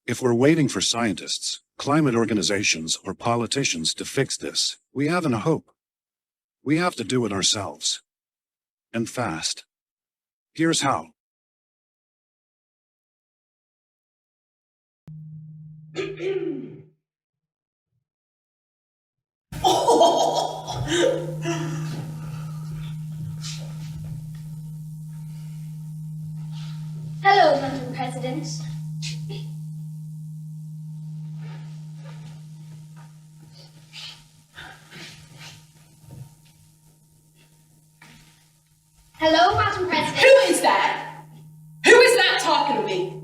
If we're waiting for scientists, climate organizations, or politicians to fix this, we haven't a hope. We have to do it ourselves. And fast. Here's how. Hello, Madam President. Hello, Madam President. Who is that? Who is that talking to me?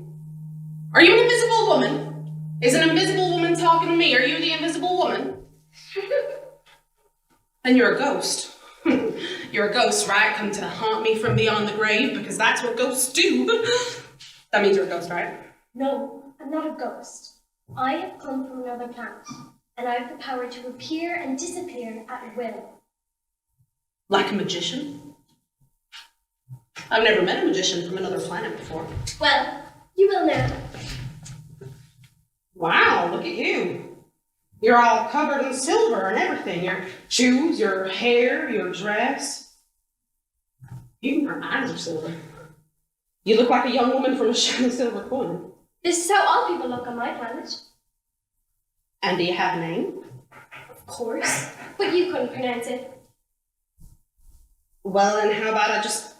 Are you an invisible woman? Is an invisible woman talking to me? Are you the invisible woman? Then you're a ghost. You're a ghost, right? Come to haunt me from beyond the grave, because that's what ghosts do. That means you're a ghost, right? No, I'm not a ghost. I have come from another planet, and I have the power to appear and disappear at will. Like a magician? I've never met a magician from another planet before. Well, you will now. Wow, look at you. You're all covered in silver and everything. Your shoes, your hair, your dress. Even your eyes are silver. You look like a young woman from a shiny silver coin. This is how all people look on my planet. And do you have a name? Of course, but you couldn't pronounce it. Well, then how about I just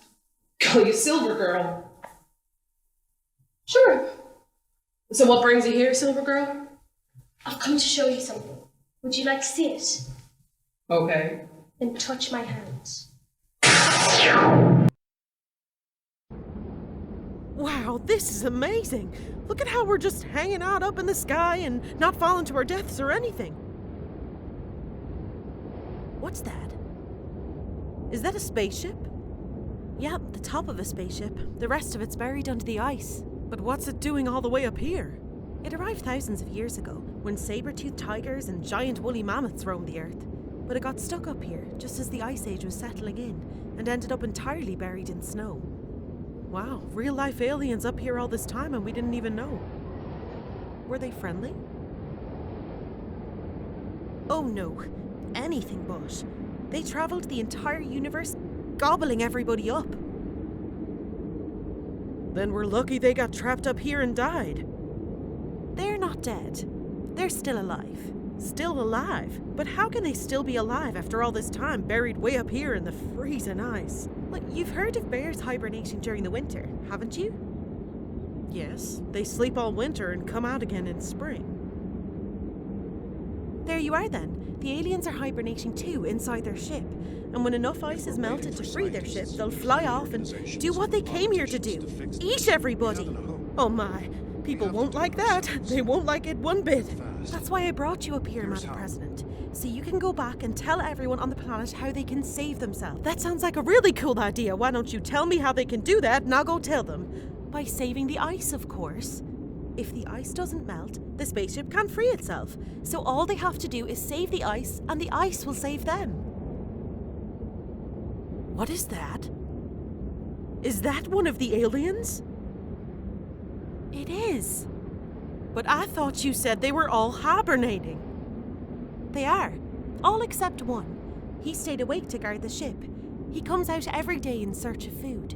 call you Silver Girl? Sure. So what brings you here, Silver Girl? I've come to show you something. Would you like to see it? Okay. Then touch my hand. Wow, this is amazing! Look at how we're just hanging out up in the sky and not falling to our deaths or anything. What's that? Is that a spaceship? Yeah, the top of a spaceship. The rest of it's buried under the ice. But what's it doing all the way up here? It arrived thousands of years ago, when saber-toothed tigers and giant woolly mammoths roamed the Earth. But it got stuck up here, just as the Ice Age was settling in, and ended up entirely buried in snow. Wow, real-life aliens up here all this time and we didn't even know. Were they friendly? Oh no, anything but. They traveled the entire universe, gobbling everybody up. Then we're lucky they got trapped up here and died. They're not dead. They're still alive. Still alive? But how can they still be alive after all this time buried way up here in the freezing ice? Like, you've heard of bears hibernating during the winter, haven't you? Yes, they sleep all winter and come out again in spring. There you are then. The aliens are hibernating too inside their ship. And when enough ice is melted to free their ship, they'll fly off and do what they came here to do. Eat everybody! Oh my, people won't like that. They won't like it one bit. That's why I brought you up here, Madam President. So you can go back and tell everyone on the planet how they can save themselves. That sounds like a really cool idea. Why don't you tell me how they can do that and I'll go tell them? By saving the ice, of course. If the ice doesn't melt, the spaceship can't free itself. So all they have to do is save the ice and the ice will save them. What is that? Is that one of the aliens? It is. But I thought you said they were all hibernating. They are. All except one. He stayed awake to guard the ship. He comes out every day in search of food.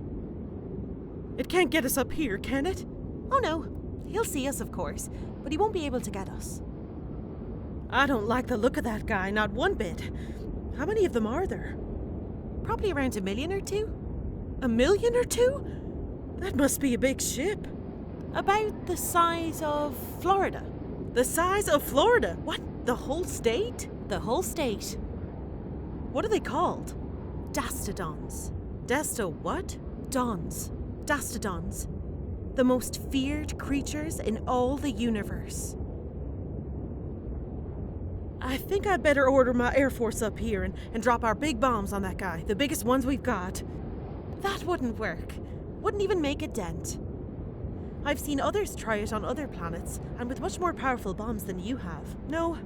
It can't get us up here, can it? Oh no. He'll see us, of course, but he won't be able to get us. I don't like the look of that guy, not one bit. How many of them are there? Probably around 1 million or 2. 1 million or 2? That must be a big ship. About the size of Florida. The size of Florida? What? The whole state? The whole state. What are they called? Dastodons. What? Dons. Dastodons. The most feared creatures in all the universe. I think I'd better order my Air Force up here and drop our big bombs on that guy, the biggest ones we've got. That wouldn't work. Wouldn't even make a dent. I've seen others try it on other planets, and with much more powerful bombs than you have. No,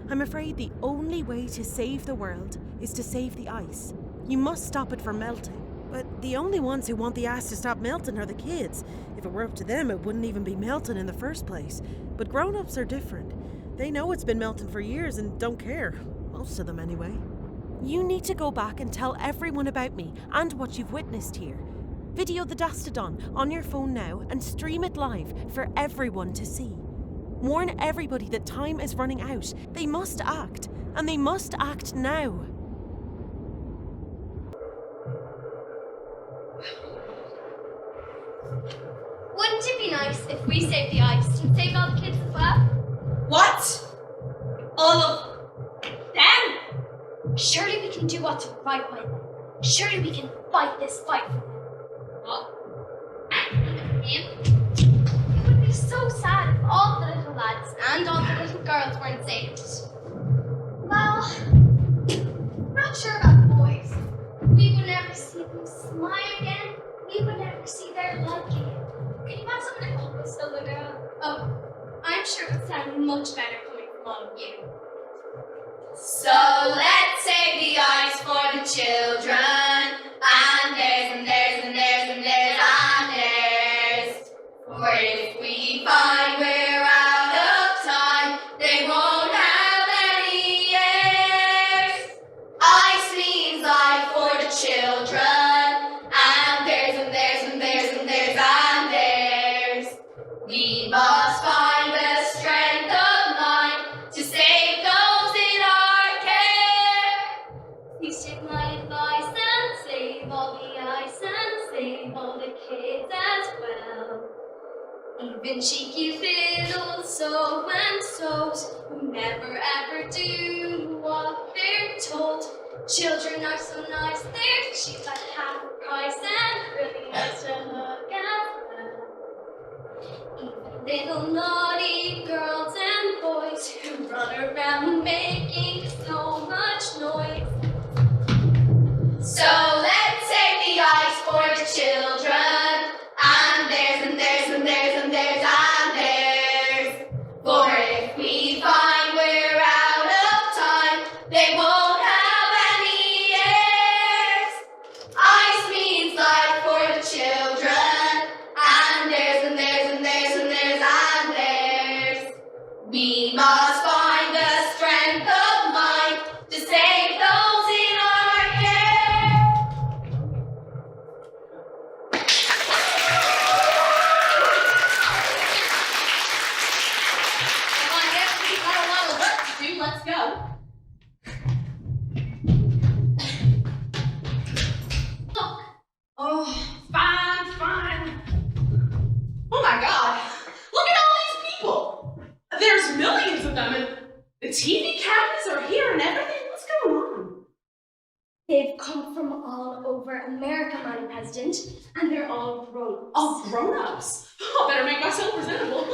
I'm afraid the only way to save the world is to save the ice. You must stop it from melting. But the only ones who want the ice to stop melting are the kids. If it were up to them, it wouldn't even be melting in the first place. But grown-ups are different. They know it's been melting for years and don't care. Most of them, anyway. You need to go back and tell everyone about me and what you've witnessed here. Video the Dastodon on your phone now and stream it live for everyone to see. Warn everybody that time is running out. They must act, and they must act now. Wouldn't it be nice if we saved the ice and saved all the kids as well? What? All of them? Surely we can do what's right by them. Surely we can fight this fight for them. What? Him? It would be so sad if all the little lads and all the little girls weren't saved. Well, I'm not sure about the boys. We would never see them smile again. We would never see their light again. Can you find someone to help us, little girl? Oh, I'm sure it would sound much better coming from all of you. So let's save the ice for the children. And theirs and theirs and theirs and theirs and theirs. For if we find we're out of time, they won't have any heirs. Ice means life for the children. And theirs and theirs and theirs and theirs and theirs. We must find the strength of mind to save those in our care. Please take my advice and save all the ice and save all the kids as well. Even cheeky fiddles, so and so's who never ever do what they're told. Children are so nice, they're cheap at half the price and really nice to look at well. Even little naughty girls and boys who run around making so much noise. So let's save the ice for the children. And theirs and theirs and theirs and theirs and theirs. For if we find we're out of time, they won't have any heirs. Ice means life for the children. And theirs and theirs and theirs and theirs and theirs. We must find the strength of mind to save those in our care. Come on, guys, we've got a lot of work to do. Let's go. Look. Oh, fine. Oh my God. Look at all these people. There's millions of them, and the TV cameras are here and everything. What's going on? They've come from all over America, Madam President, and they're all grown-ups. All grown-ups. Oh, better make myself presentable.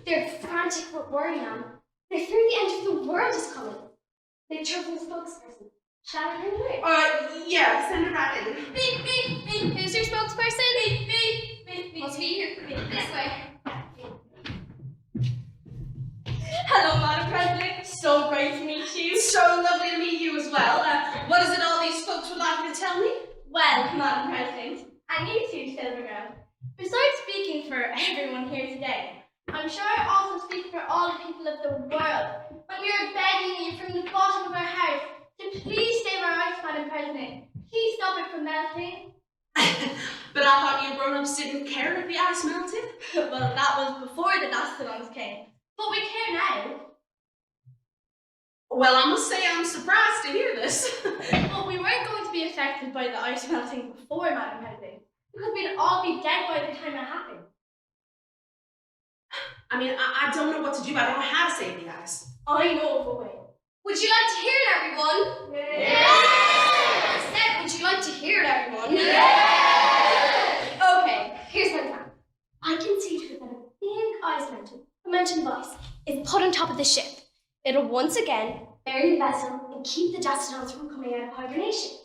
They're frantic with worry, ma'am. They fear the end of the world is coming. They've chosen a spokesperson. Shall I bring her in? Yeah, send her right in. Beep, beep, beep. Who's your spokesperson? Beep, beep, beep, beep. What's here? This way. Hello, Madam President. So great to meet you. So lovely to meet you as well. What is it all these folks would like to tell me? Well, Madam President, and you too, Silver Girl. Besides speaking for everyone here today, I'm sure I also speak for all the people of the world when we are begging you from the bottom of our hearts to please save our ice, Madam President. Please stop it from melting. But I thought you grown-ups didn't care if the ice melted. Well, that was before the Dastodons came. But we care now. Well, I must say I'm surprised to hear this. But we weren't going to be affected by the ice melting before, Madam President, because we'd all be dead by the time it happened. I mean, I don't know what to do. I don't know how to save the ice. I know of a way. Would you like to hear it, everyone? Yeah. I said, would you like to hear it, everyone? Okay, here's my plan. I can see to it that a big ice mountain device, is put on top of the ship. It'll once again bury the vessel and keep the Dastodons from coming out of hibernation.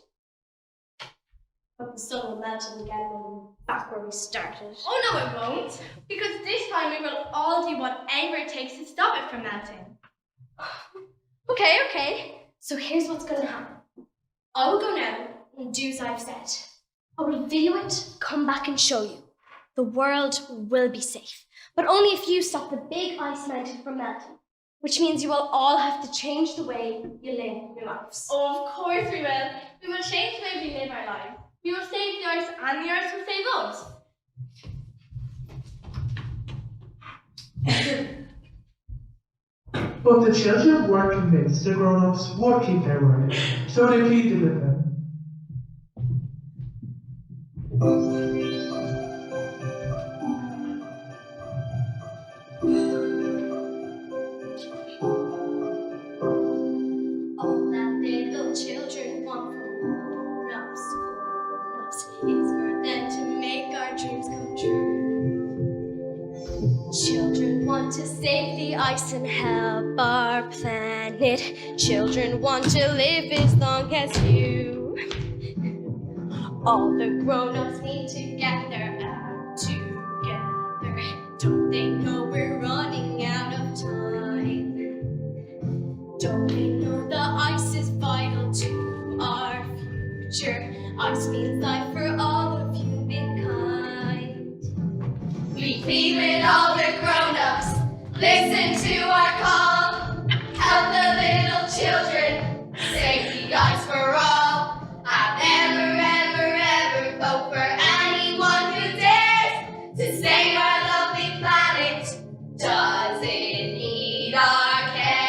But the sun will melt it again when we're back where we started. Oh no, it won't. Because this time we will all do whatever it takes to stop it from melting. Okay. So here's what's gonna happen. I will go now and do as I've said. I will video it, come back and show you. The world will be safe, but only if you stop the big ice mountain from melting, which means you will all have to change the way you live your lives. Oh, of course we will. We will change the way we live our lives. We will save the ice and the earth will save us. But the children were convinced the grown-ups would keep their word, so they pleaded with them. All that little children want from grown-ups is for them to make our dreams come true. Children want to save the ice and help our planet. Children want to live as long as you. All the grown-ups need to get their act together. Don't they know we're running out of time? Don't they know the ice is vital to our future? Ice means life for all of humankind. We plead with all the grown-ups, listen to our call. Help the little children, save the ice for all. I'll never, ever, ever vote for anyone who dares to save our lovely planet. Doesn't need our care.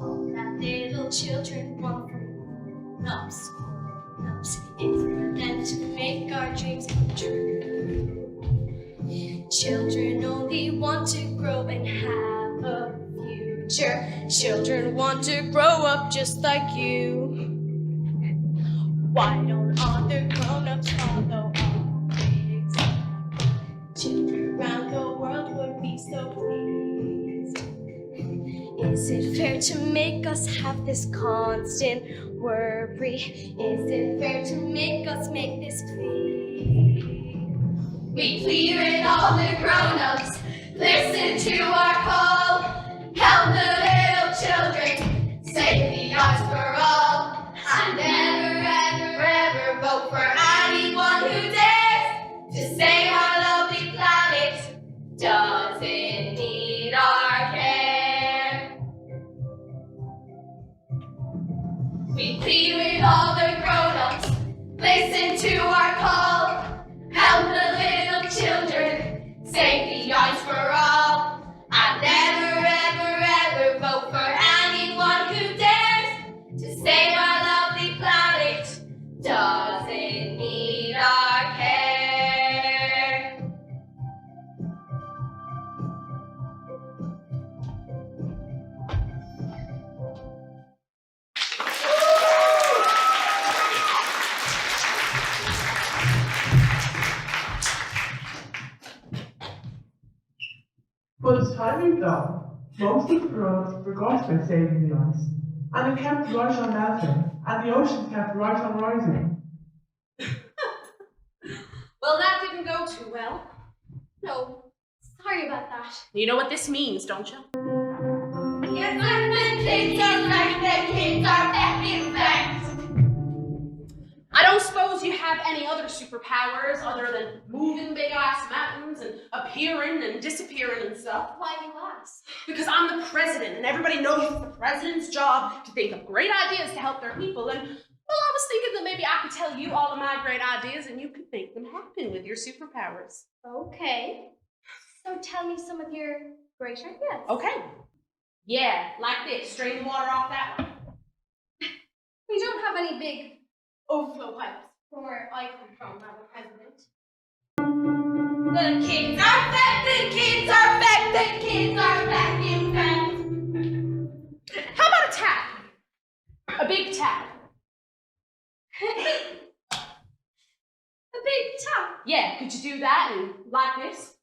All that little children want from grown-ups is for them to make our dreams come true. Children only want to grow and have a future. Children want to grow up just like you. Why don't all the grown-ups follow our example? Children around the world would be so pleased. Is it fair to make us have this constant worry? Is it fair to make us make this plea? We plead with all the grown-ups, listen to our call. Help the little children, save the ice for all. I never, ever, ever vote for anyone who dares to save our lovely planet. Doesn't need our care. We plead with all the grown-ups, listen to our call. Help the little children, save the ice for all. I never, ever, ever vote for anyone who dares to save our lovely planet. Doesn't need our care. But as time moved on, most of the grown-ups forgot about saving the ice, and it kept right on melting, and the ocean kept right on rising. Well, that didn't go too well. No, sorry about that. You know what this means, don't you? Yes, the kids are back, the kids are back in fact. I don't suppose you have any other superpowers other than moving big ass mountains and appearing and disappearing and stuff. Why do you ask? Because I'm the president and everybody knows it's the president's job to think of great ideas to help their people. And well, I was thinking that maybe I could tell you all of my great ideas and you could make them happen with your superpowers. Okay. So tell me some of your great ideas. Okay. Yeah, like this. Strain the water off that one. We don't have any big Overflow pipes. from where I come from, Madam President. The kids are back, the kids are back, the kids are back in fact. How about a tap? A big tap. A big tap. Yeah, could you do that and like this?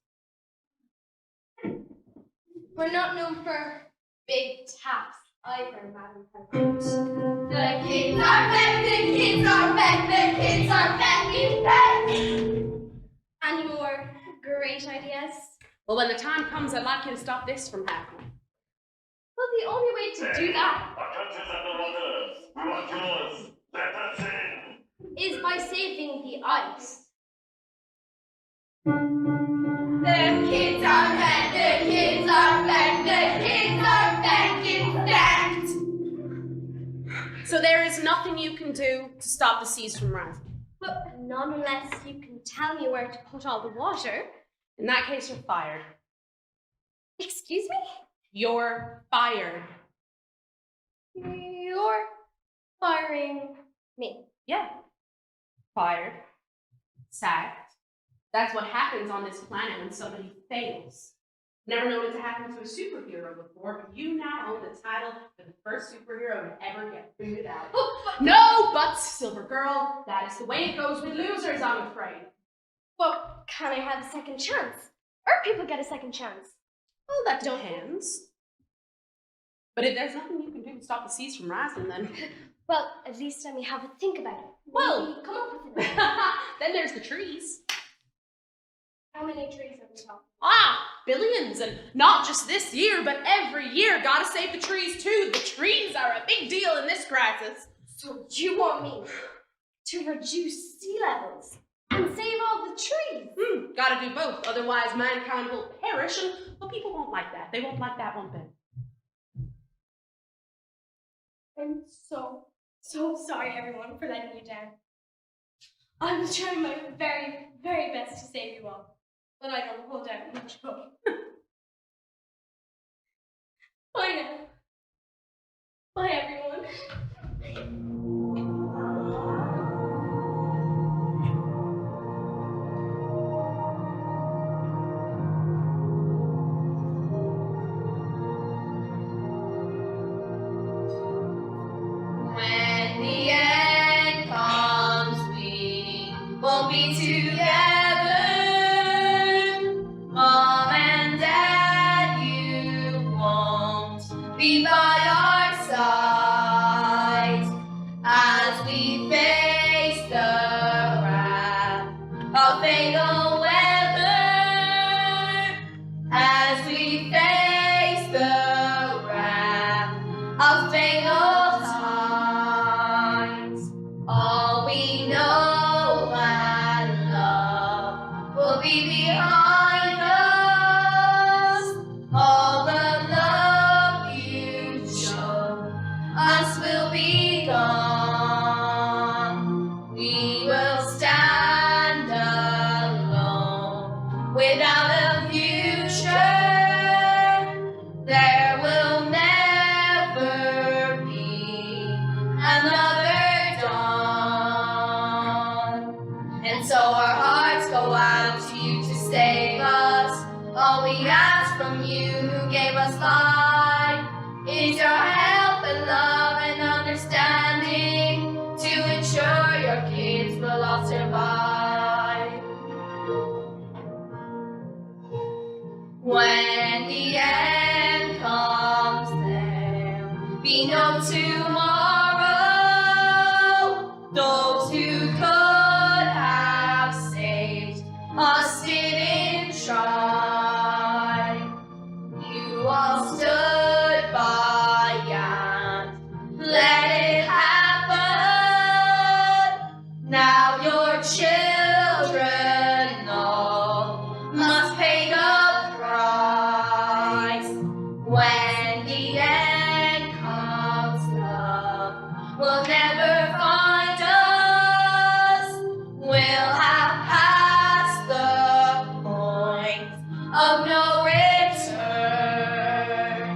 We're not known for big taps either, Madam President. The kids are back, the kids are back, the kids are back in fact. Any more great ideas? Well, when the time comes, I'd like you to stop this from happening. Well, the only way to do that We want yours. Let us in. is by saving the ice. The kids are back, the kids are back, the kids are back in fact. So there is nothing you can do to stop the seas from rising. But none unless you can tell me where to put all the water. In that case, you're fired. Excuse me? You're fired. You're firing me. Yeah. Fired. Sacked. That's what happens on this planet when somebody fails. Never known it to happen to a superhero before, but you now own the title for the first superhero to ever get booted out. No buts, Silver Girl. That is the way it goes with losers, I'm afraid. But can I have a second chance? Or people get a second chance? Well, that depends. But if there's nothing you can do to stop the seas from rising, then... Well, at least let me have a think about it. Well- Maybe come up with it. then there's the trees. How many trees have we talking? Billions, and not just this year, but every year. Gotta save the trees too. The trees are a big deal in this crisis. So you want me to reduce sea levels and save all the trees? Gotta do both, otherwise mankind will perish, and well, people won't like that. They won't like that one bit. I'm so sorry, everyone, for letting you down. I was trying my very, very best to save you all, but I don't hold out much hope. Bye now. Bye, everyone. When the end comes, we won't be together. Mom and Dad, you won't be by our side as we face the wrath of fatal weather. As we face the wrath of fatal times, all we know and love will be behind us. All the love you've shown us will be gone. We will stand alone without a future. There will never be another dawn. And so our hearts go out to you to save us. All we ask from you who gave us life is your help and love and understanding to ensure your kids will all survive. When the end comes, there'll be no tomorrow. Those who could have saved us didn't try. You all stood by and let it happen. Now your children all must pay the price. When the end comes, love will never find us. We'll have passed the point of no return.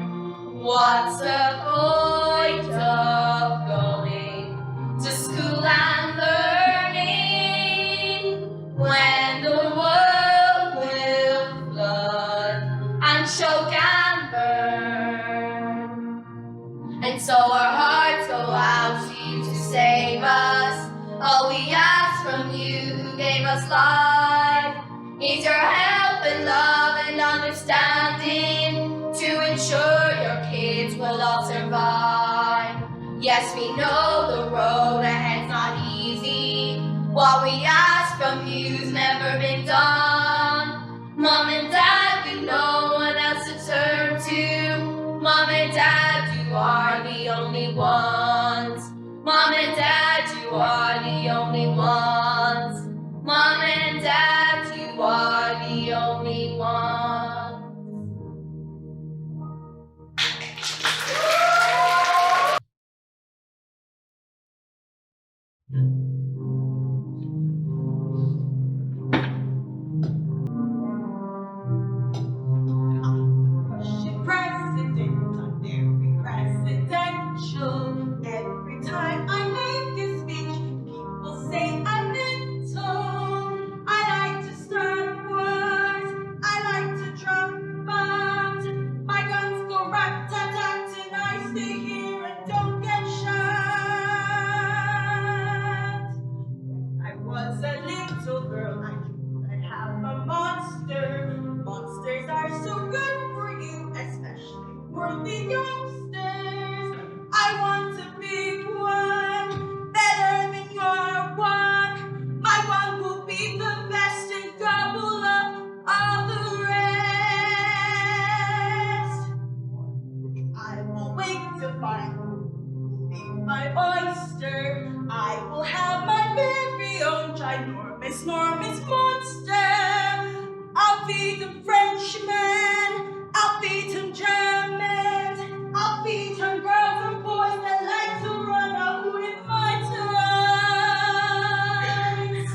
What's the point of going to school and learning when the world will flood and choke and burn? And so our hearts go out to you to save us. All we ask from you who gave us life is your help and love and understanding to ensure your kids will all survive. Yes, we know the road ahead's not easy. What we ask from you's never been done. Mom and Dad, we know what else to turn to. Mom and Dad, only ones. Mom and Dad, you are the only ones. President, I'm very presidential. Every time I make a speech, people say I'm mental. I like to start wars. I like to drop bombs. My guns go rat-tat-tat and I stay here and don't get shot. When I was a little girl, I could have a monster. Monsters are so good for you, especially for the youngsters. I want a big one, better than your one. My one will be the best and gobble up all the rest. I will wait to find who will be my oyster. I will have my very own ginormous, enormous monster. I'll feed them Frenchmen, I'll feed them Germans, I'll feed them girls and boys that like to run out with my toys.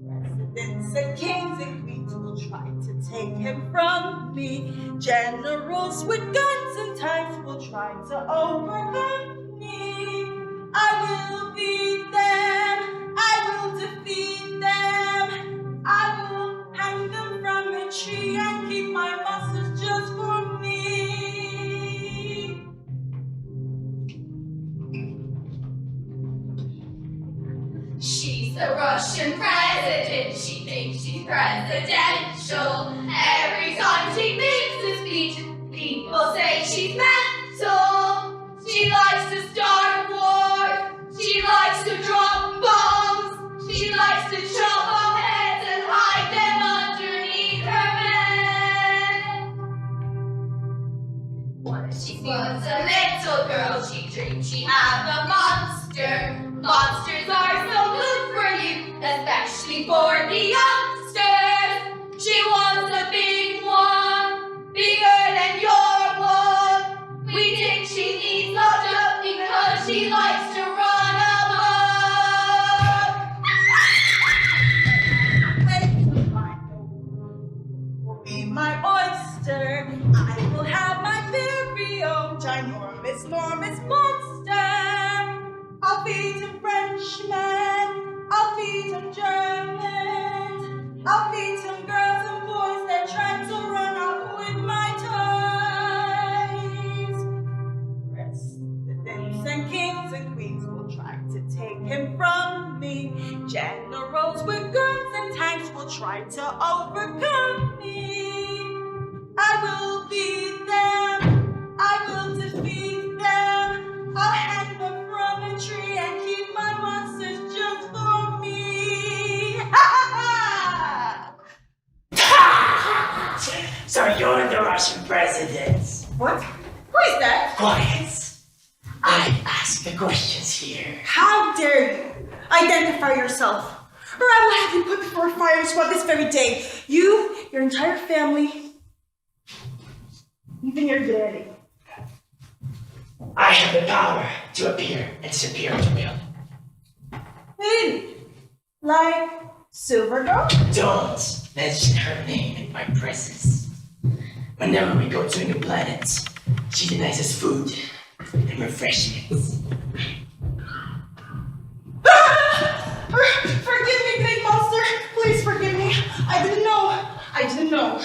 Presidents and kings and queens will try to take him from me. Generals with guns and tanks will try to overcome me. I will beat them, I will defeat them, I will hang them from a tree and keep my muscles just for me. She's the Russian president, she thinks she's presidential. Every time she makes a speech, people say she's mental. She likes to start wars, she likes to drop bombs, she likes to chop off heads and hide them underneath her bed. When she was a little girl, she dreamed she had a monster. Monsters are so good for you, especially for the youngsters. She wants a big one, bigger than your one. We think she needs locked up because she likes to run amok. Wait till I know who will be my oyster. I will have my very own ginormous, enormous monster. I'll feed him Frenchmen, I'll feed him Germans, I'll feed him girls and boys that try to run out with my toys. Presidents and kings and queens will try to take him from me. Generals with guns and tanks will try to overcome me. I will beat them, I will defeat them, I'll hang them from a tree and keep my monsters just for me. So you're the Russian president. What? Who is that? Quiet. I ask the questions here. How dare you identify yourself, or I will have you put before a firing squad this very day. You, your entire family, even your daddy. I have the power to appear and disappear at will. Really? Like Silver Girl? Don't mention her name in my presence. Whenever we go to a new planet, she denies us food and refreshments. Forgive me, big monster. Please forgive me. I didn't know. I didn't know.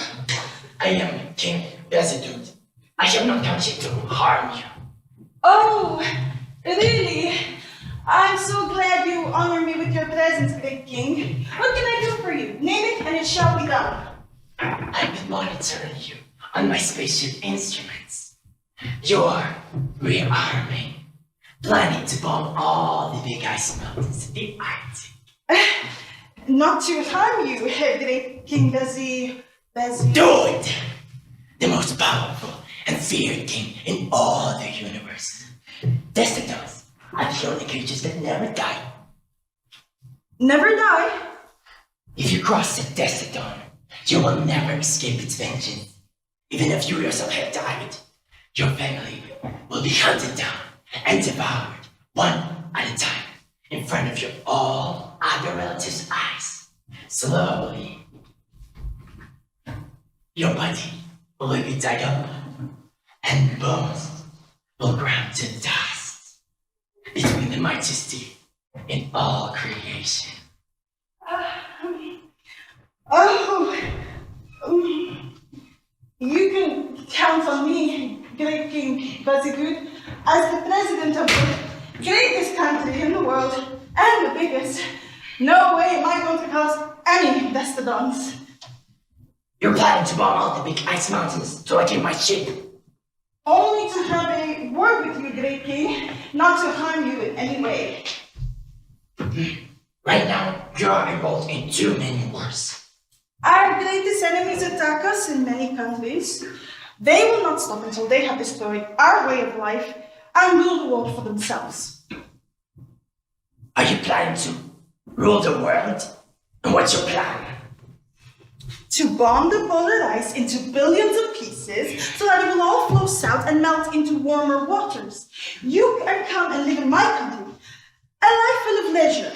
I am King Bezidude. I have not come here to harm you. Oh, really? I'm so glad you honor me with your presence, Big King. What can I do for you? Name it and it shall be done. I've been monitoring you on my spaceship instruments. You're rearming, planning to bomb all the big ice mountains in the Arctic. Not to harm you, Great King Bezzy. Dude! The most powerful and feared king in all the universe. Testicles are the only creatures that never die. never die. If you cross the desert dawn, you will never escape its vengeance. Even if you yourself have died, your family will be hunted down and devoured one at a time in front of your all other relatives' eyes. Slowly, your body will be dug up and bones will ground to dust between the mightiest deep in all creation. You can count on me, Great King Bazigud, as the president of the greatest country in the world and the biggest. No way am I going to cause any Destodons. You're planning to bomb all the big ice mountains to locate my ship. Only to have a word with you, Great King, not to harm you in any way. Right now, you are involved in too many wars. Our greatest enemies attack us in many countries. They will not stop until they have destroyed our way of life and rule the world for themselves. Are you planning to rule the world? And what's your plan? To bomb the polar ice into billions of pieces so that it will all flow south and melt into warmer waters. You can come and live in my country. A life full of leisure.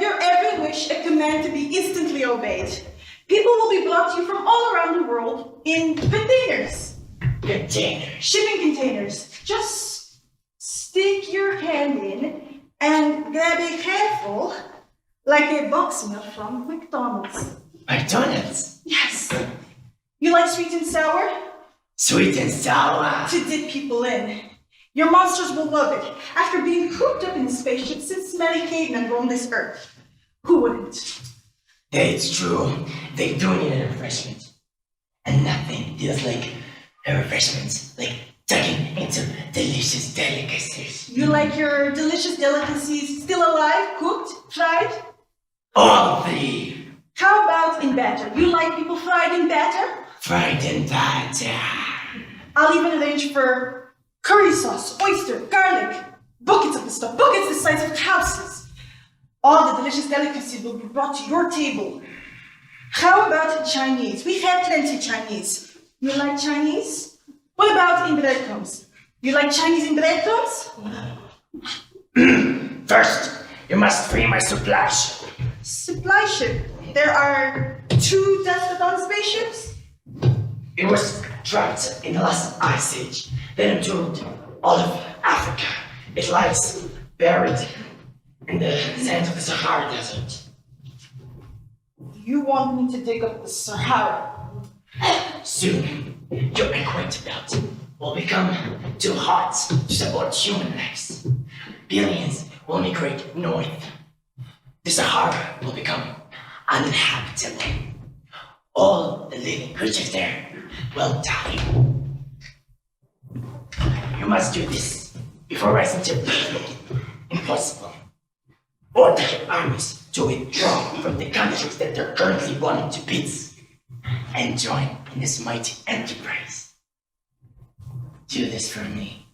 Your every wish a command to be instantly obeyed. People will be brought to you from all around the world in containers. Containers. Shipping containers. Just stick your hand in and grab a handful like a box meal from McDonald's. McDonald's? Yes. You like sweet and sour? Sweet and sour. To dip people in. Your monsters will love it. After being cooped up in a spaceship since many cavemen roamed this earth. Who wouldn't? It's true. They do need a refreshment. And nothing feels like a refreshment, like tugging into delicious delicacies. You like your delicious delicacies still alive, cooked, fried? All three. How about in batter? You like people fried in batter? Fried in batter. I'll even arrange for curry sauce, oyster, garlic, buckets of the stuff, buckets the size of houses. All the delicious delicacies will be brought to your table. How about Chinese? We have plenty Chinese. You like Chinese? What about in breadcrumbs? You like Chinese in breadcrumbs? First, you must free my supply ship. Supply ship? There are 2 Destodon spaceships? It was trapped in the last ice age, then entombed all of Africa. It lies buried in the sands of the Sahara Desert. You want me to dig up the Sahara? Soon, your equator belt will become too hot to support human lives. Billions will migrate north. The Sahara will become uninhabitable. All the living creatures there will die. You must do this before rising to impossible. Order your armies to withdraw from the countries that they're currently running to bits and join in this mighty enterprise. Do this for me,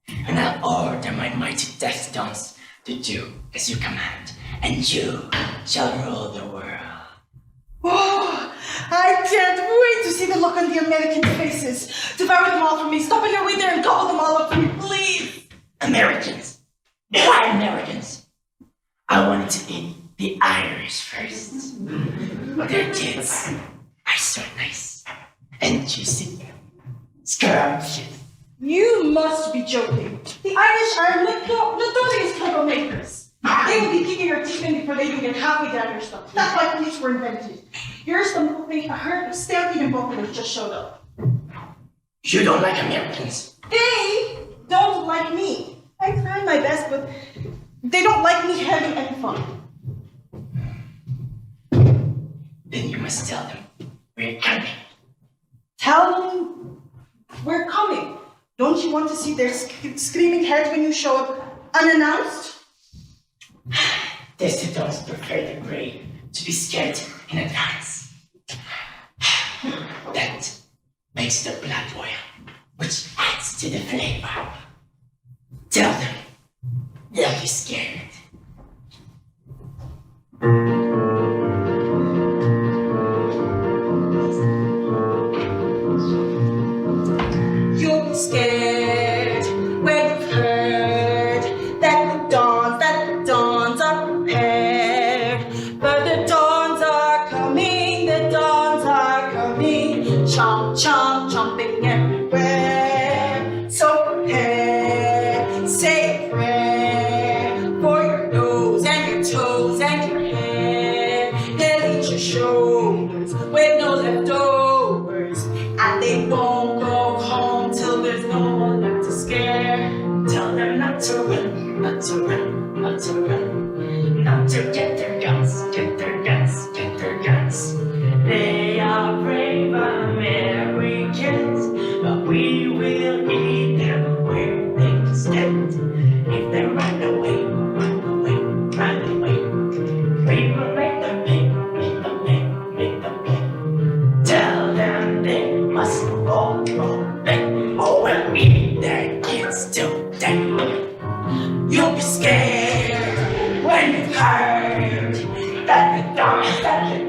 and I'll order my mighty Destodons to do as you command, and you shall rule the world. Oh, I can't wait to see the look on the American faces. Devour them all for me. Stop on your way there and gobble them all up for me, please. Americans? Why Americans? I wanted to eat the Irish first. Their kids are so nice and juicy. Scrumptious. You must be joking. The Irish are notorious troublemakers. They will be kicking your teeth in before they even get halfway down your stomach. That's why police were invented. Your stomach will think a herd of stampeding buffaloes just showed up. You don't like Americans? They don't like me. I try my best, but they don't like me having any fun. Then you must tell them we're coming. Tell them we're coming. Don't you want to see their screaming heads when you show up unannounced? Destodons prefer the prey to be scared in advance. That makes their blood boil, which adds to the flavor. Tell them they'll be scared. get their guns, get their guns, get their guns. They are brave Americans, but we will eat them where they stand. If they run away, run away, run away, we will make them pay, make them pay, make them pay. Tell them they must roll back, or we'll eat their kids today. You'll be scared when you've heard that the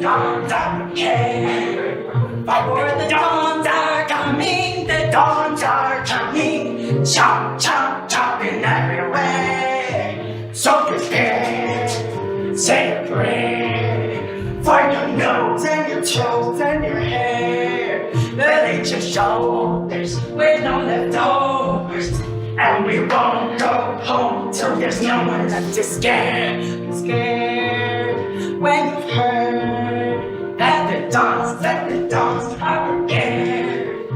dawns are prepared. For the dawns are coming, the dawns are coming. Chop, chop, chopping everywhere. So prepare, say a prayer for your nose and your toes and your hair. Release your shoulders with no leftovers. And we won't go home till there's no one left to scare. Scared when you've heard that the dawns are prepared.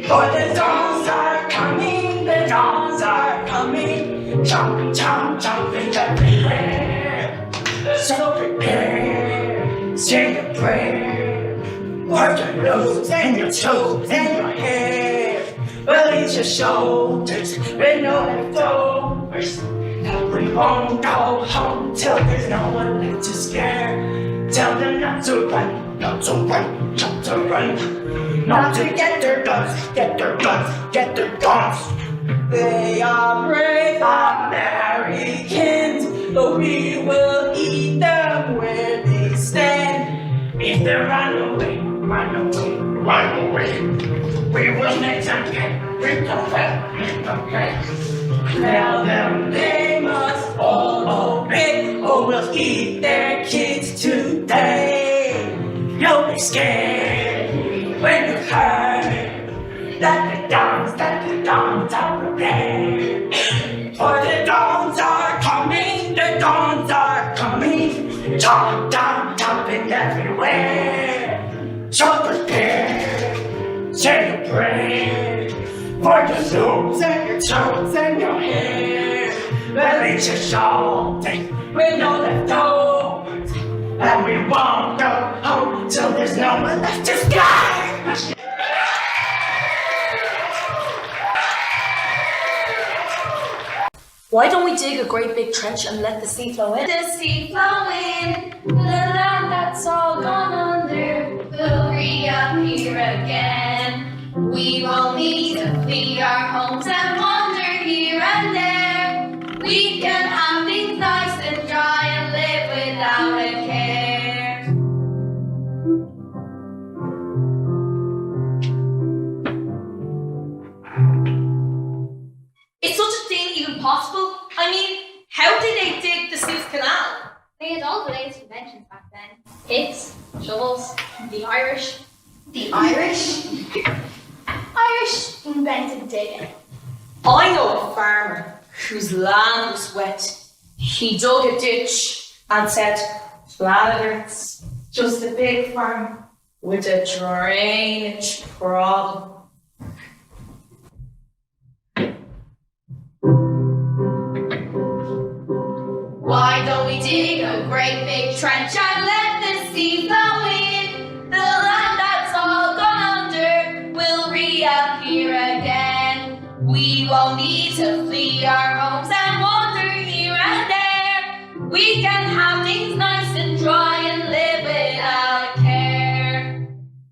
For the dawns are coming, the dawns are coming. Jump, jump, jumping everywhere. So prepare, say a prayer for your nose and your toes and your hair. Release your shoulders with no leftovers. And we won't go home till there's no one left to scare. Tell them not to run, not to run, not to run. Not to get their guns, get their guns, get their guns. They are brave Americans, but we will eat them where they stand. If they run away, run away, run away, we will make them pay, make them pay, make them pay. Tell them they must all obey, or we'll eat their kids today. You'll be scared when you heard that the dawns are prepared. For the dawns are coming, the dawns are coming. Chop, chop, chopping everywhere. So prepare, say a prayer for your nose and your toes and your hair. Release your shoulders with no leftovers. And we won't go home till there's no one left to scare. Why don't we dig a great big trench and let the sea flow in? The sea flow in, the land that's all gone under will reappear again. We won't need to flee our homes and wander here and there. We can have things nice and dry and live without a care. Is such a thing even possible? I mean, how did they dig the Suez Canal? They had all the latest inventions back then. Picks, shovels, the Irish. The Irish? Irish invented digging. I know a farmer whose land was wet. He dug a ditch and said, "Planet Earth's just a big farm with a drainage problem." Why don't we dig a great big trench and let the sea flow in? The land that's all gone under will reappear again. We won't need to flee our homes and wander here and there. We can have things nice and dry and live without a care.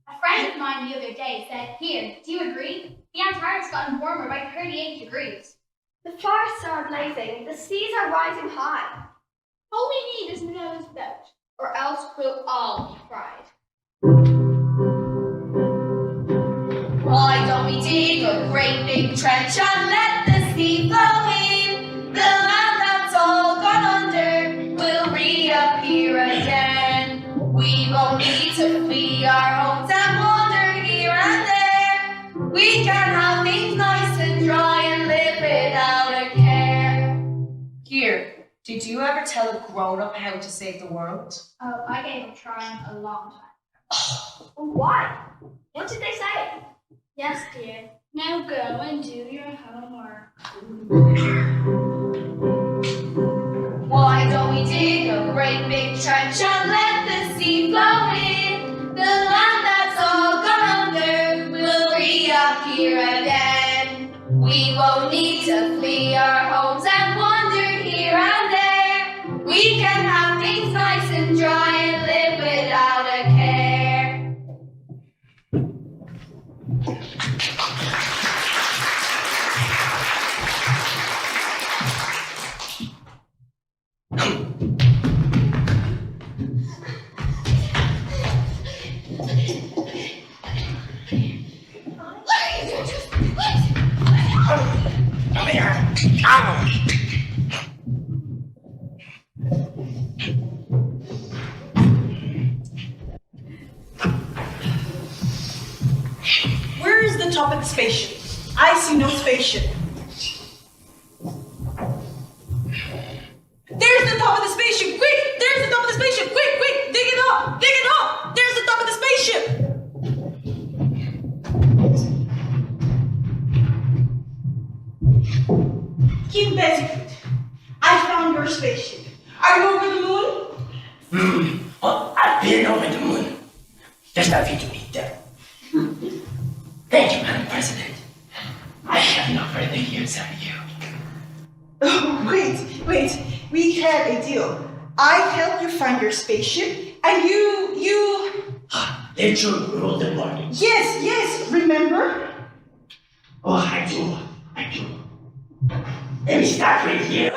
A friend of mine the other day said, "Here, do you agree? The Antarctic's gotten warmer by 38 degrees. The forests are blazing, the seas are rising high. All we need is Noah's boat, or else we'll all be fried." Why don't we dig a great big trench and let the sea flow in? The land that's all gone under will reappear again. We won't need to flee our homes and wander here and there. We can have things nice and dry and live without a care. Here, did you ever tell a grown-up how to save the world? Oh, I gave up trying a long time. Why? What did they say? Yes, dear. Now go and do your homework. Why why don't we dig a great big trench and let the sea flow in? The land that's all gone under will reappear again. We won't need to flee our homes and wander here and there. We can have things nice and dry and live without a care. Come here. Ow. Where is the top of the spaceship? I see no spaceship. There's the top of the spaceship! Quick! There's the top of the spaceship! Quick, quick! Dig it up! Dig it up! There's the top of the spaceship! King Bezikut, I found your spaceship. Are you over the moon? Well, I've been over the moon. There's nothing to eat there. Thank you, Madam President. I have no further use of you. Oh, wait. We had a deal. I helped you find your spaceship, and you... Did you rule the world? Yes, remember? Oh, I do. Let me start right here.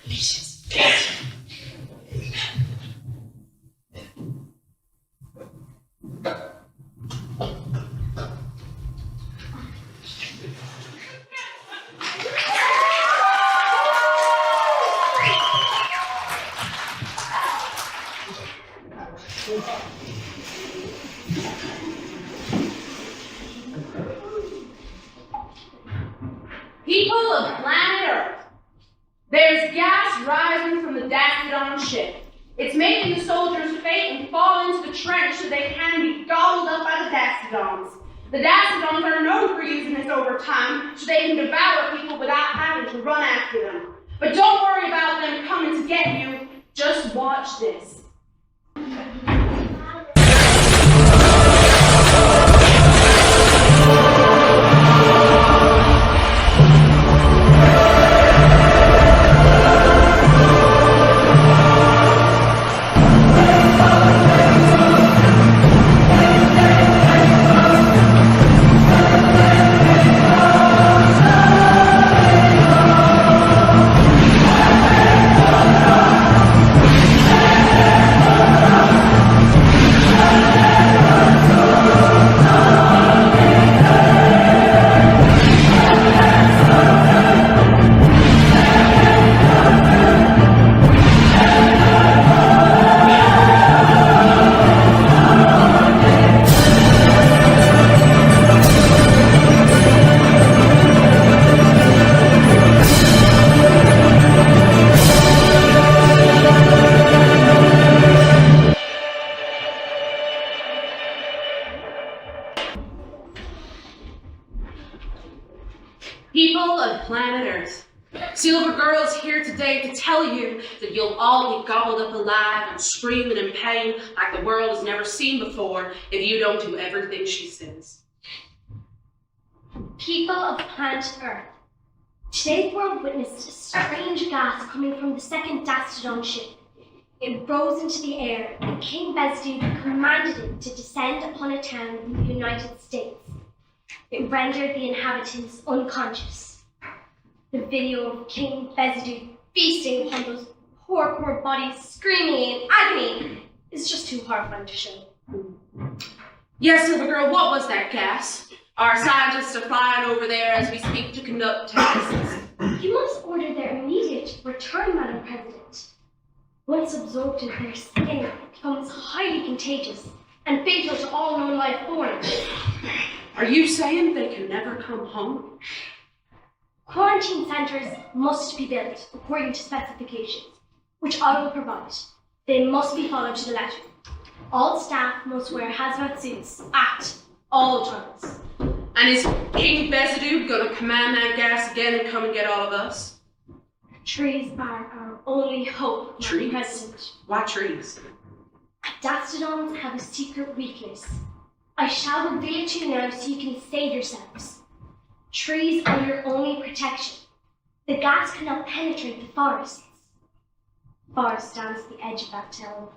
Delicious. People of planet Earth, there's gas rising from the Dastodon ship. It's making the soldiers faint and fall into the trench so they can be gobbled up by the Dastodons. The Dastodons are known for using this over time so they can devour people without having to run after them. But don't worry about them coming to get you, just watch this. People of planet Earth, Silver Girl's here today to tell you that you'll all be gobbled up alive and screaming in pain like the world has never seen before if you don't do everything she says. People of planet Earth, today's world witnessed a strange gas coming from the second Dastodon ship. It rose into the air, and King Bezdud commanded it to descend upon a town in the United States. It rendered the inhabitants unconscious. The video of King Bezdud feasting upon those poor bodies screaming in agony is just too horrifying to show. Yes, Silver Girl, what was that gas? Our scientists are flying over there as we speak to conduct tests. You must order their immediate return, Madam President. Once absorbed into their skin, it becomes highly contagious and fatal to all known life forms. Are you saying they can never come home? Quarantine centers must be built according to specifications, which I will provide. They must be followed to the letter. All staff must wear hazmat suits at all times. And is King Bezidu gonna command that gas again and come and get all of us? Trees are our only hope, Madam Trees? President. Why trees? Dastodons have a secret weakness. I shall reveal it to you now so you can save yourselves. Trees are your only protection. The gas cannot penetrate the forests. Forest stands at the edge of that town.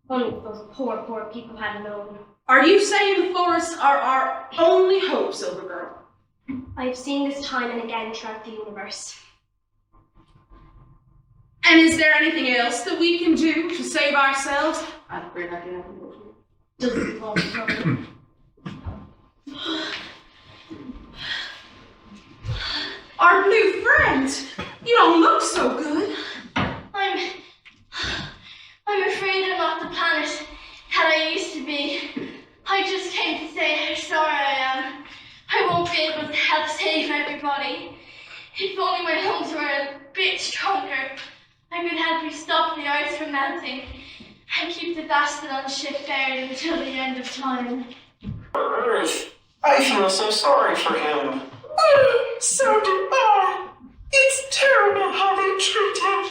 Only if those poor people had known. Are you saying the forests are our only hope, Silver Girl? I have seen this time and again throughout the universe. And is there anything else that we can do to save ourselves? I'm afraid I do. Doesn't involve trouble. Our blue friend! You don't look so good. I'm afraid I'm not the planet that I used to be. I just came to say how sorry I am. I won't be able to help save everybody. If only my lungs were a bit stronger, I could help you stop the ice from melting and keep the Dastodon ship faring until the end of time. Earth, I feel so sorry for him. So do I. It's terrible how they treat him.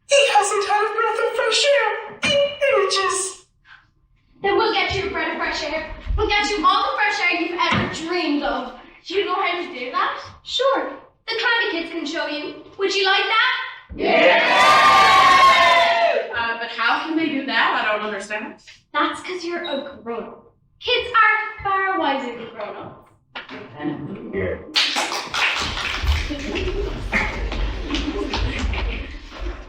He hasn't had a breath of fresh air in ages. Then we'll get you a breath of fresh air. We'll get you all the fresh air you've ever dreamed of. Do you know how to do that? Sure. The Climate Kids can show you. Would you like that? But how can they do that? I don't understand. That's because you're a grown-up. Kids are far wiser than grown-ups.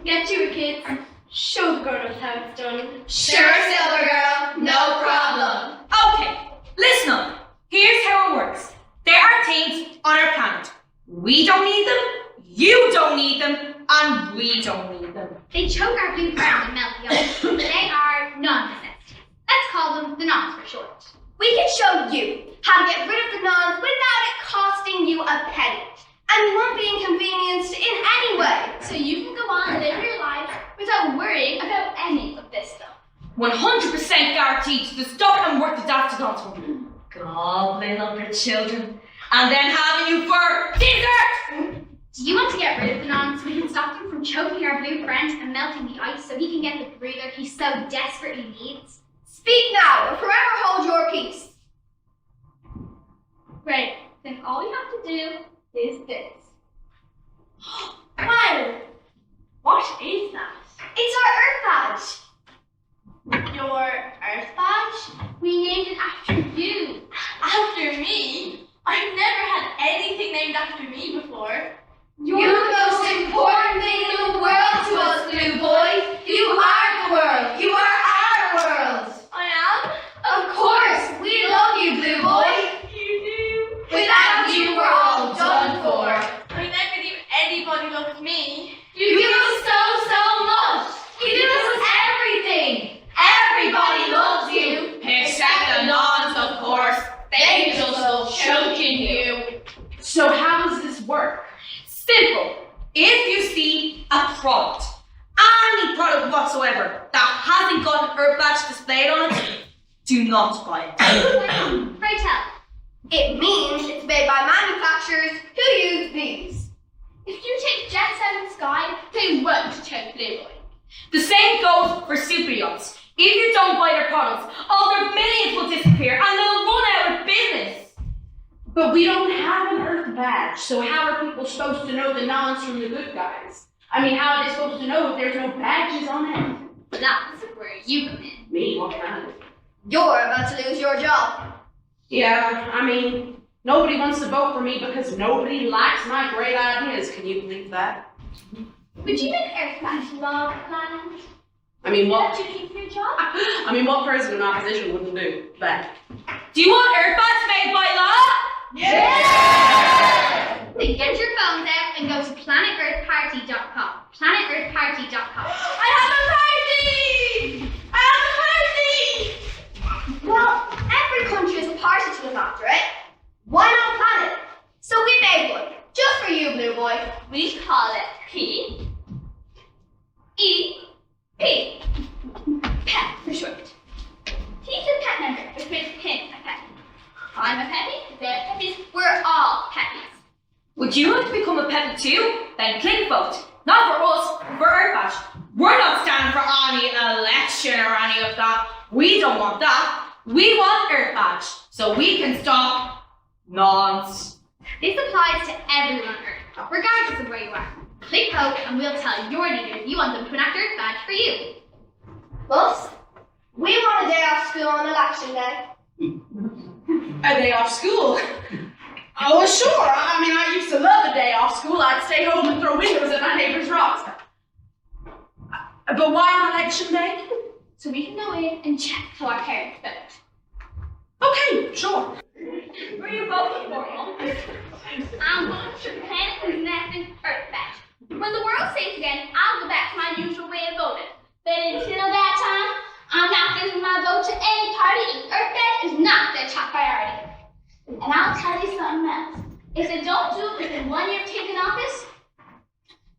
Get to it, kids. Show the grown-ups how it's done. Sure, Silver Girl, no problem. Okay, listen up. Here's how it works. There are things on our planet. We don't need them, you don't need them, and we don't need them. They choke our blue friends and melt the ice. They are non-necessities. Let's call them the nons for short. We can show you how to get rid of the nons without it costing you a penny. And you won't be inconvenienced in any way. So you can go on and live your life without worrying about any of this stuff. 100% guaranteed the stuff and work the Dastodons from gobbling up your children and then having you for dessert! Do you want to get rid of the nons so we can stop them from choking our blue friend and melting the ice so he can get the breather he so desperately needs? Speak now or forever hold your peace. Great. Then all we have to do is this. Wow! What is that? It's our Earth badge. Your Earth badge? We named it after you. After me? I've never had anything named after me before. You're the most important thing in the world to us, Blue Boy. You are the world. You are our world. I am? Of course. We love you, Blue Boy. You do? Without you, we're all done for. I never knew anybody loved me. You give us so much. You give us everything. Everybody loves you. Except the nons, of course. They just love choking you. So how does this work? Simple. If you see a product, any product whatsoever, that hasn't got an Earth badge displayed on it, do not buy it. Pray tell. It means it's made by manufacturers who use these. If you take jets out of the sky, they won't choke Blue Boy. The same goes for super yachts. If you don't buy their products, all their millions will disappear and they'll run out of business. But we don't have an Earth badge, so how are people supposed to know the nons from the good guys? I mean, how are they supposed to know if there's no badges on it? That's where you come in. Me? What can I do? You're about to lose your job. Yeah, I mean, nobody wants to vote for me because nobody likes my great ideas. Can you believe that? Would you make Earth badge law of the planet? I mean, Let what? you keep your job? I mean, what person in opposition wouldn't do that? Do you want Earth badge made by law? Yeah! Then get your phones out and go to planetearthparty.com. Planetearthparty.com. I have a party! I have a party! Well, every country has a party to look after it. Why not a planet? So we made one. Just for you, Blue Boy. We call it P-E-P. want that. We want Earth Badge, so we can stop nonce. This applies to everyone on Earth, regardless of where you are. Click vote and we'll tell your leader you want them to enact Earth Badge for you. Boss, we want a day off school on election day. A day off school? Oh, well, sure. I mean, I used to love a day off school. I'd stay home and throw windows at my neighbor's rocks. But why on election day? So we can go in and check how our parents vote. Okay, sure. Who are you voting for, Mom? I'm voting for Penn and Nathan Earth Badge. When the world's safe again, I'll go back to my usual way of voting. But until that time, I'm not giving my vote to any party, and Earth Badge is not their top priority. And I'll tell you something else. If they don't do it within 1 year of taking office,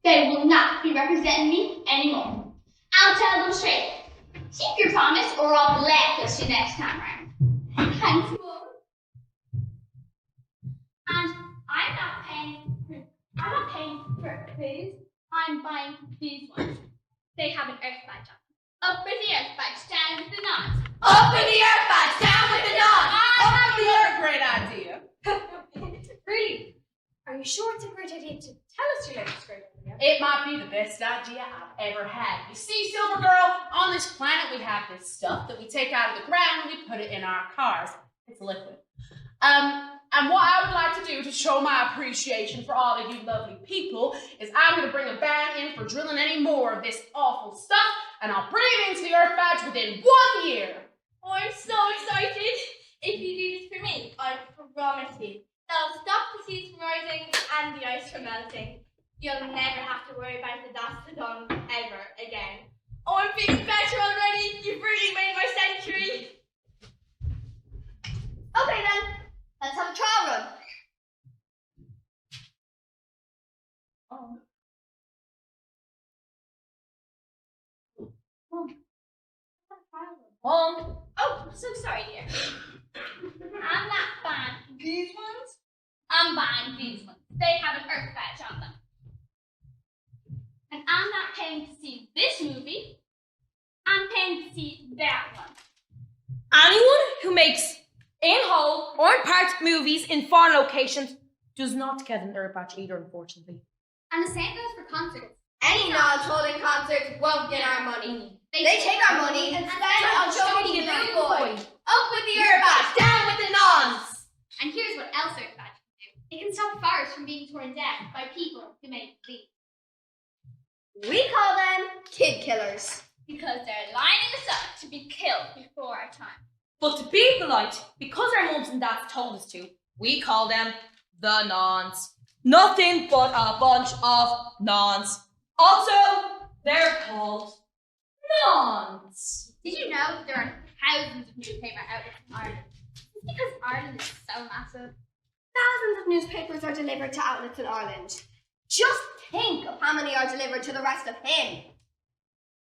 they will not be representing me anymore. I'll tell them straight. Keep your promise or I'll blacklist you next time round. Thanks, Mom. And I'm not paying for these. I'm buying these ones. They have an Earth Badge on them. Up for the Earth Badge, down with the nods. Up for the Earth Badge, down with the nonce. Great idea. Really? Are you sure it's a great idea to tell us your latest great idea? It might be the best idea I've ever had. You see, Silver Girl, on this planet we have this stuff that we take out of the ground and we put it in our cars. It's liquid. And what I would like to do to show my appreciation for all of you lovely people is I'm going to bring a ban in for drilling any more of this awful stuff, and I'll bring it into the Earth Badge within 1 year. Oh, I'm so excited. If you do this for me, I promise you, that'll stop the seas from rising and the ice from melting. You'll never have to worry about the Dastodon ever again. Oh, I'm feeling better already. You've really made my century. Okay then, let's have a trial run. Mom. Oh, so sorry, dear. I'm not buying these ones. I'm buying these ones. They have an Earth Badge on them. And I'm not paying to see this movie. I'm paying to see that one. Anyone who makes in-whole or in-part movies in foreign locations does not get an Earth Badge either, unfortunately. And the same goes for concerts. Any non-holding concerts won't get our money. They take our money and spend it on Joey Blue Boy. Up with the Earth Badge, down with the nonce. And here's what else Earth Badge can do. It can stop forests from being torn down by people who make these. We call them kid killers. Because they're lining us up to be killed before our time. But to be polite, because our mums and dads told us to, we call them the nonce. Nothing but a bunch of nonce. Also, they're called nonce. Did you know there are thousands of newspaper outlets in Ireland? It's because Ireland is so massive. Thousands of newspapers are delivered to outlets in Ireland. Just think of how many are delivered to the rest of him.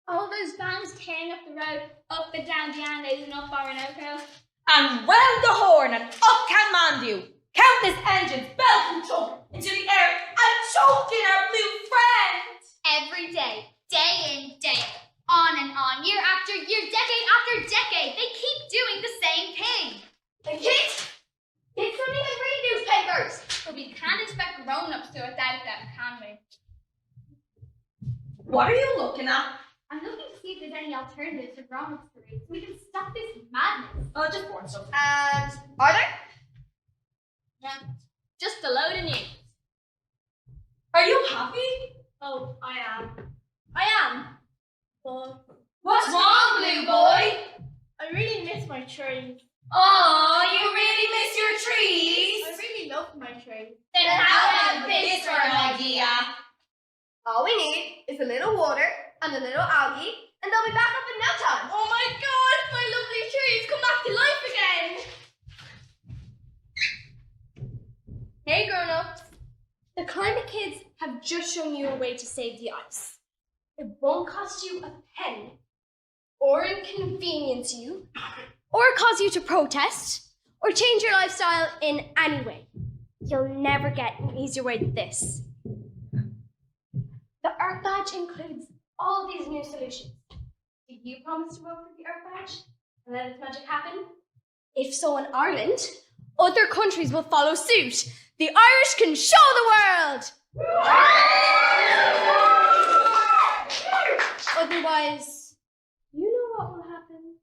All those vans tearing up the road, up and down the Andes and up Orinoco. And round the Horn and up Kathmandu, countless engines belt and chug into the air and choked in our blue friend. Every day, day in, day out, on and on, year after year, decade after decade, they keep doing the same thing. The kids don't even read newspapers. But we can't expect grown-ups to without them, can we? What are you looking at? I'm looking to see if there's any alternatives for grown-ups to read so we can stop this madness. Oh, just born stuff. And are there? No, just a load of news. Are you happy? Oh, I am. But What's wrong, blue boy? I really miss my trees. Oh, you really miss your trees? I really love my trees. Then how about this for an idea? All we need is a little water and a little algae, and they'll be back up in no time. Oh my god, my lovely trees come back to life again! Hey grown-ups, the Climate Kids have just shown you a way to save the ice. It won't cost you a penny, or inconvenience you, or cause you to protest, or change your lifestyle in any way. You'll never get an easier way than this. The Earth Badge includes all these new solutions. Do you promise to vote for the Earth Badge? and let its magic happen? If so in Ireland, other countries will follow suit. The Irish can show the world! Otherwise, you know what will happen.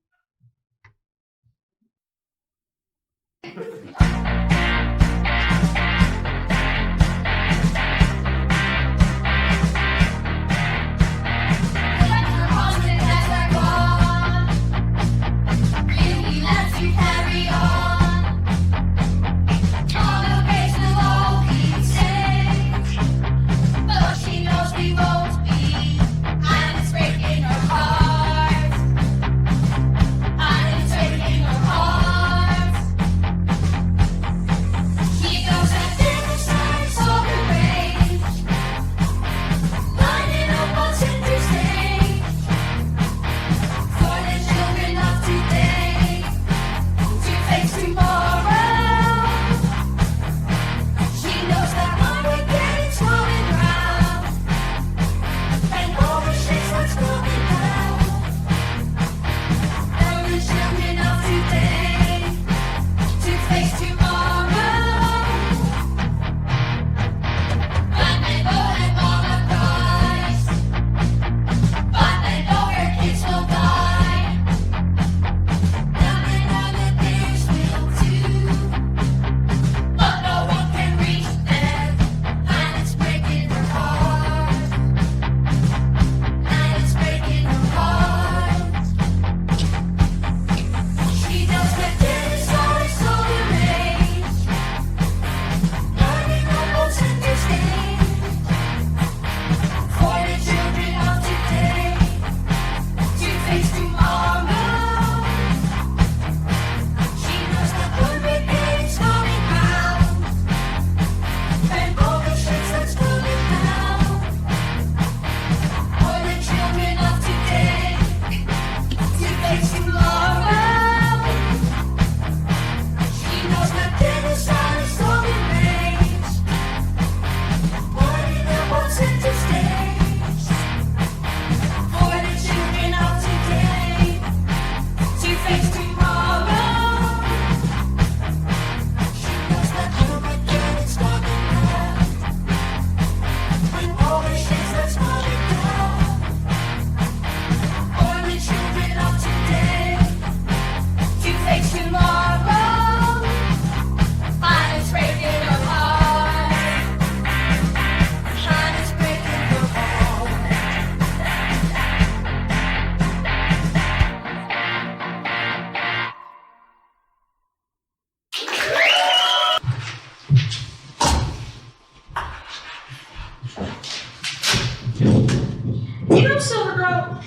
You know, Silvergirl,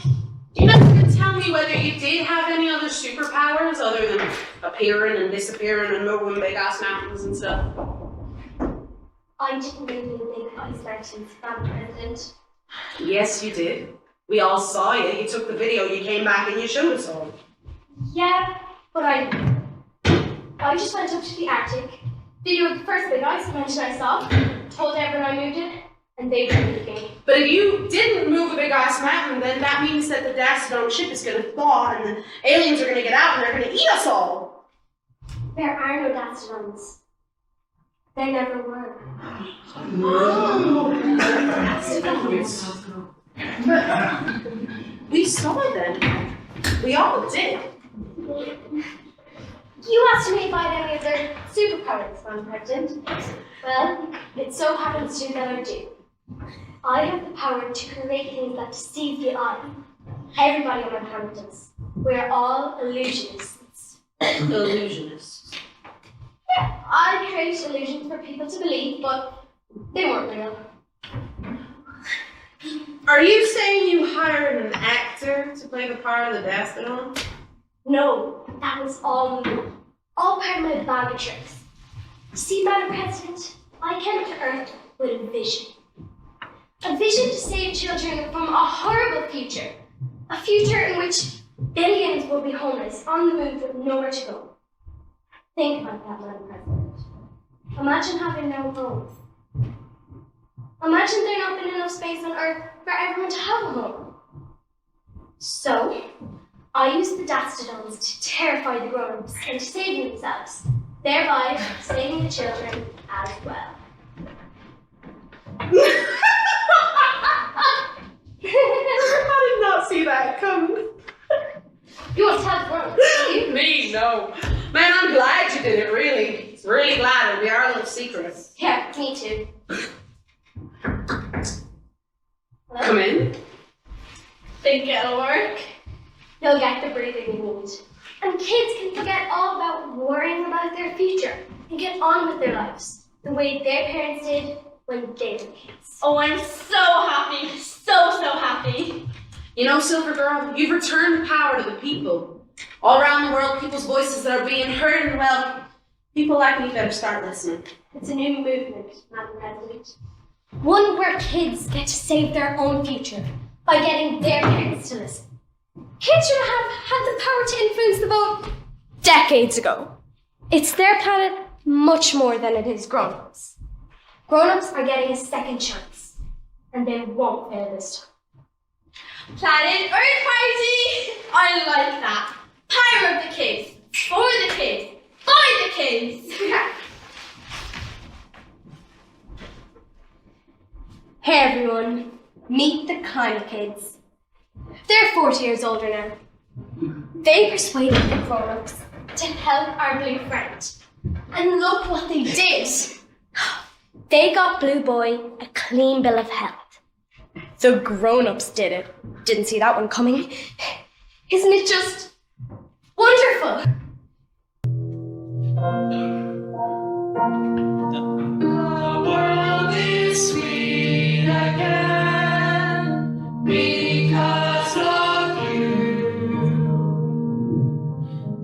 you know, you can tell me whether you did have any other superpowers other than appearing and disappearing and moving big ass mountains and stuff. I didn't really think I started Madam President. Yes, you did. We all saw you. You took the video, you came back and you showed us all. Yeah, but I just went up to the Arctic, videoed the first big ice dimension I saw, told everyone I moved it, and they were looking. But if you didn't move a big ass mountain, then that means that the Dastodon ship is going to thaw and the aliens are going to get out and they're going to eat us all. There are no Dastodons. There never were. Dastodons. But we saw them. We all did. You asked me if I had any other superpowers, Madam President. Well, it so happens to that I do. I have the power to create things that deceive the eye. Everybody on my planet does. We're all illusionists. Illusionists. Yeah, I create illusions for people to believe, but they weren't real. Are you saying you hired an actor to play the part of the Dastodon? No, that was all me. All part of my bag of tricks. See, Madam President, I came to Earth with a vision. A vision to save children from a horrible future. A future in which billions will be homeless on the move with nowhere to go. Think about that, Madam President. Imagine having no home. Imagine there not being enough space on Earth for everyone to have a home. So, I use the Dastodons to terrify the grown-ups into saving themselves, thereby saving the children as well. I did not see that coming. You want to tell the grown-ups, do you? Me, no. Man, I'm glad you did it, really. Really glad it'll be our little secret. Yeah, me too. Come in. Think it'll work? They'll get the breathing they need. And kids can forget all about worrying about their future and get on with their lives the way their parents did when they were kids. Oh, I'm so happy. So happy. You know, Silver Girl, you've returned the power to the people. All around the world, people's voices that are being heard, and well, people like me better start listening. It's a new movement, Madam President. One where kids get to save their own future by getting their parents to listen. Kids should have had the power to influence the vote decades ago. It's their planet much more than it is grown-ups. Grown-ups are getting a second chance, and they won't fail this time. Planet Earth Party! I like that. Power of the kids. For the kids. By the kids. Hey everyone, meet the Climate Kids. They're 40 years older now. They persuaded the grown-ups to help our blue friend. And look what they did. They got Blue Boy a clean bill of health. The grown-ups did it. Didn't see that one coming. Isn't it just wonderful? The world is sweet again because of you,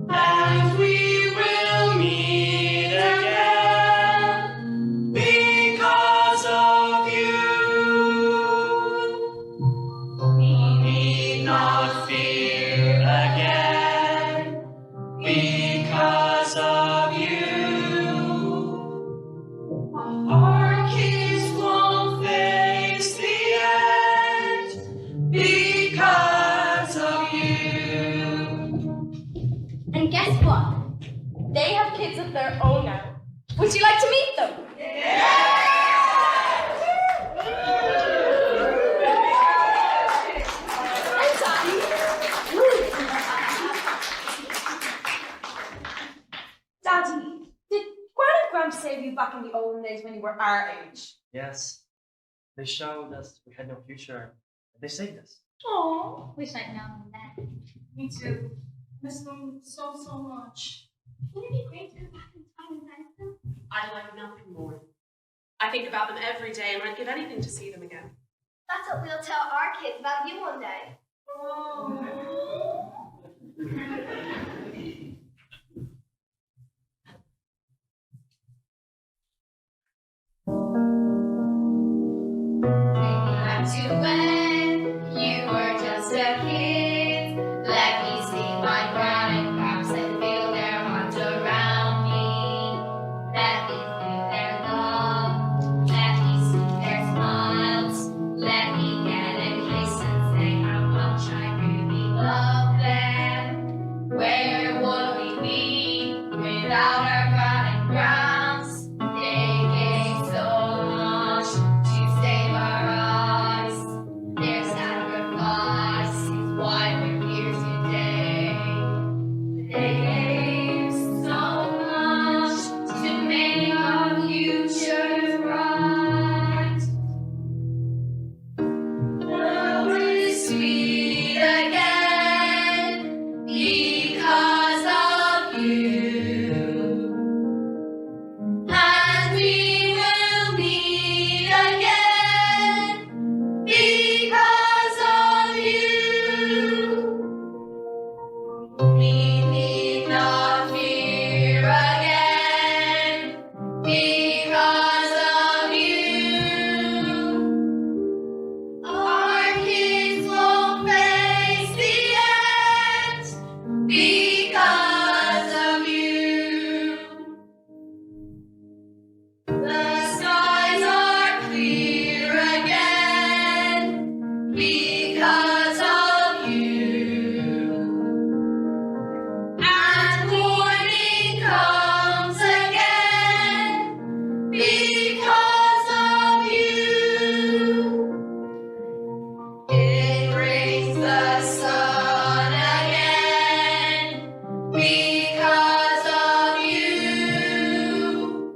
and we will meet again because of you. We need not fear again because of you. Our kids won't face the end because of you. And guess what? They have kids of their own now. Would you like to meet them? Daddy, did Gran and Gramps save you back in the olden days when you were our age? Yes, they showed us we had no future. They saved us. Aww. Wish I'd known that. Me too. Miss them so much. Wouldn't it be great to go back in time and thank them? I'd like nothing more. I think about them every day and I'd give anything to see them again. That's what we'll tell our kids about you one day. Back to when you were just a kid. Let me see my brown and grass and feel their arms around me. Let me feel their love. Let me see their smiles. Let me get a kiss and say how much I really love Because of you,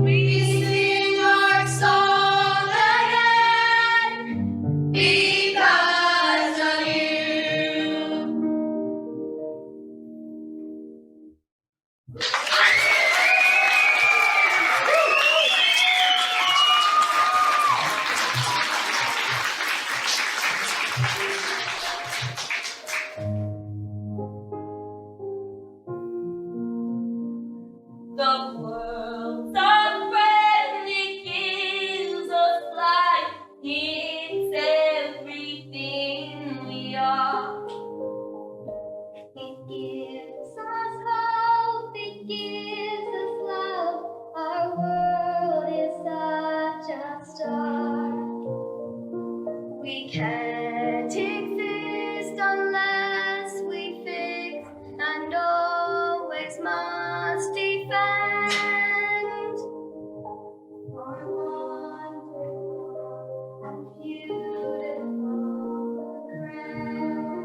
we sing our song again. Because of you. The world's unfriendly, gives us life, it's everything we are. It gives us hope, it gives us love. Our world is such a star. We can't exist unless we fix and always must defend our wonderful and beautiful grand.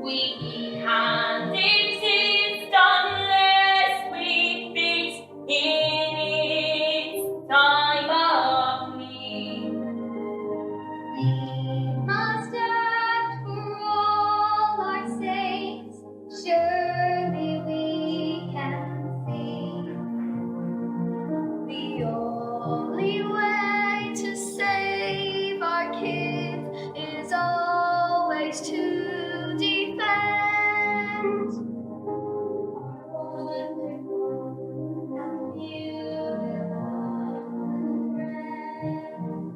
We can't exist unless we fix in its time of need. We must act for all our sakes. Surely we can see the only way to save our kids is always to defend our wonderful and beautiful friend.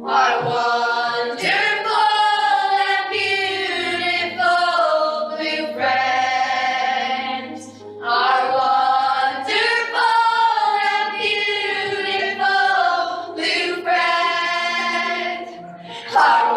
Our wonderful and beautiful blue friends. Our wonderful and beautiful blue friends. Our